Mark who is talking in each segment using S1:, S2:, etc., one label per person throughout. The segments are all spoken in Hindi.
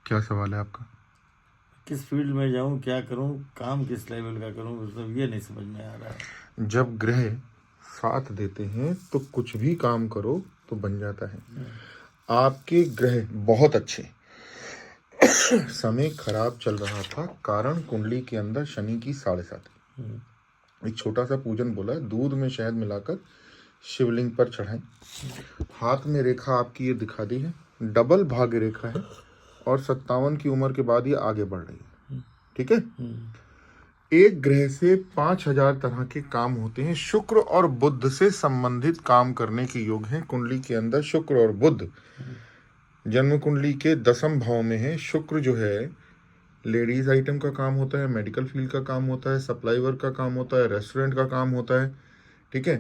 S1: क्या सवाल है आपका?
S2: किस फील्ड में जाऊं, क्या करूं, काम किस लेवल का करूं, मतलब ये नहीं समझ में आ रहा है।
S1: जब ग्रह साथ देते हैं तो कुछ भी काम करो तो बन जाता है। आपके ग्रह बहुत अच्छे, समय खराब चल रहा था, कारण कुंडली के अंदर शनि की 7.5। एक छोटा सा पूजन बोला है, दूध में शहद मिलाकर शिवलिंग पर चढ़ाएं। हाथ में रेखा आपकी ये दिखा दी है, डबल भाग्य रेखा है और 57 की उम्र के बाद ये आगे बढ़ रही है। ठीक है। एक ग्रह से 5000 तरह के काम होते हैं। शुक्र और बुध से संबंधित काम करने के योग हैं कुंडली के अंदर। शुक्र और बुध जन्म कुंडली के 10वें भाव में है। शुक्र जो है लेडीज आइटम का काम होता है, मेडिकल फील्ड का काम होता है, सप्लाई वर्क का काम होता है, रेस्टोरेंट का काम होता है। ठीक है।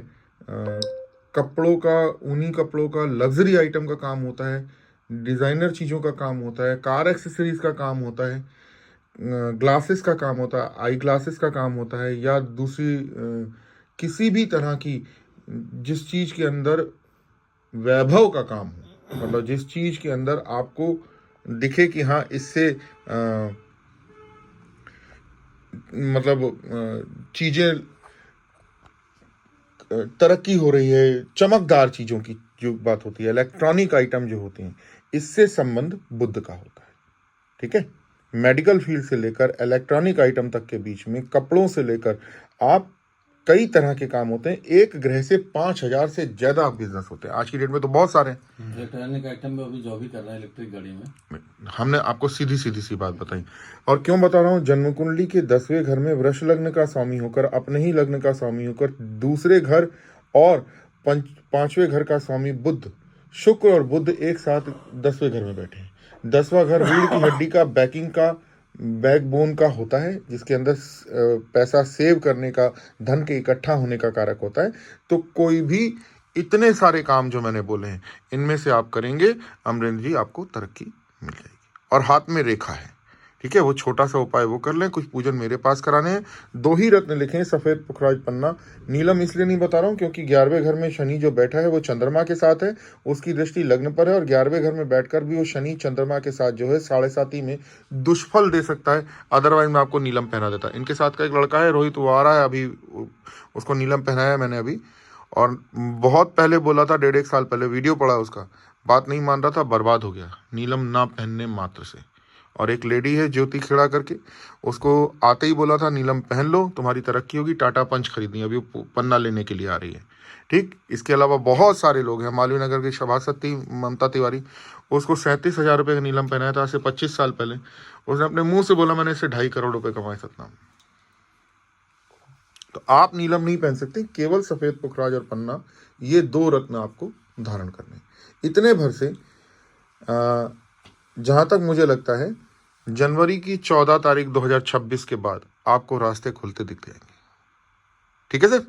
S1: कपड़ों का, ऊनी कपड़ों का, लग्जरी आइटम का काम होता है, डिजाइनर चीजों का काम होता है, कार एक्सेसरीज का काम होता है, ग्लासेस का काम होता है, आई ग्लासेस का काम होता है, या दूसरी किसी भी तरह की जिस चीज के अंदर वैभव का काम हो, मतलब जिस चीज के अंदर आपको दिखे कि हाँ इससे मतलब चीजें तरक्की हो रही है, चमकदार चीजों की जो बात होती है, इलेक्ट्रॉनिक आइटम जो होते हैं, इससे संबंध बुध का होता है। ठीक है। मेडिकल फील्ड से लेकर इलेक्ट्रॉनिक आइटम तक के बीच में, कपड़ों से लेकर आप कई तरह के काम होते हैं। एक ग्रह से 5000 से ज्यादा बिजनेस होते हैं। आज की डेट में तो बहुत सारे हैं।
S2: इलेक्ट्रॉनिक आइटम में अभी जॉब ही कर रहा है, इलेक्ट्रिक गाड़ी में।
S1: हमने आपको सीधी सीधी सी बात बताई। और क्यों बता रहा हूं, जन्म कुंडली के 10वें घर में वृष लग्न का स्वामी होकर, अपने ही लग्न का स्वामी होकर, दूसरे घर और 5वें घर का स्वामी बुध, शुक्र और बुध एक साथ 10वें घर में बैठे हैं। 10वां घर रीढ़ की हड्डी का, बैकिंग का, बैकबोन का होता है, जिसके अंदर पैसा सेव करने का, धन के इकट्ठा होने का कारक होता है। तो कोई भी इतने सारे काम जो मैंने बोले हैं, इनमें से आप करेंगे, अमरेंद्र जी, आपको तरक्की मिल जाएगी। और हाथ में रेखा है। ठीक है। वो छोटा सा उपाय वो कर लें। कुछ पूजन मेरे पास कराने हैं। 2 ही रत्न लिखे हैं, सफेद पुखराज पन्ना। नीलम इसलिए नहीं बता रहा हूं क्योंकि 11वें घर में शनि जो बैठा है वो चंद्रमा के साथ है, उसकी दृष्टि लग्न पर है, और 11वें घर में बैठकर भी वो शनि चंद्रमा के साथ जो है 7.5 में दुष्फल दे सकता है। अदरवाइज मैं आपको नीलम पहना देता। इनके साथ का एक लड़का है रोहित, वो आ रहा है अभी, उसको नीलम पहनाया मैंने अभी। और बहुत पहले बोला था, 1.5 साल पहले वीडियो पड़ा उसका, बात नहीं मान रहा था, बर्बाद हो गया नीलम ना पहनने मात्र से। और एक लेडी है ज्योति खेड़ा करके, उसको आते ही बोला था नीलम पहन लो, तुम्हारी तरक्की होगी। टाटा पंच खरीदनी, अभी पन्ना लेने के लिए आ रही है। ठीक। इसके अलावा बहुत सारे लोग हैं। मालवीय नगर की सभासद ममता तिवारी, उसको 37,000 रुपये का नीलम पहनाया था आज से 25 साल पहले। उसने अपने मुंह से बोला मैंने इससे 2.5 करोड़ रुपए कमाए सतनाम। तो आप नीलम नहीं पहन सकते, केवल सफेद पुखराज और पन्ना, ये 2 रत्न आपको धारण करने। इतने भर से जहां तक मुझे लगता है जनवरी की 14 तारीख 2026 के बाद आपको रास्ते खुलते दिख जाएंगे। ठीक है सर।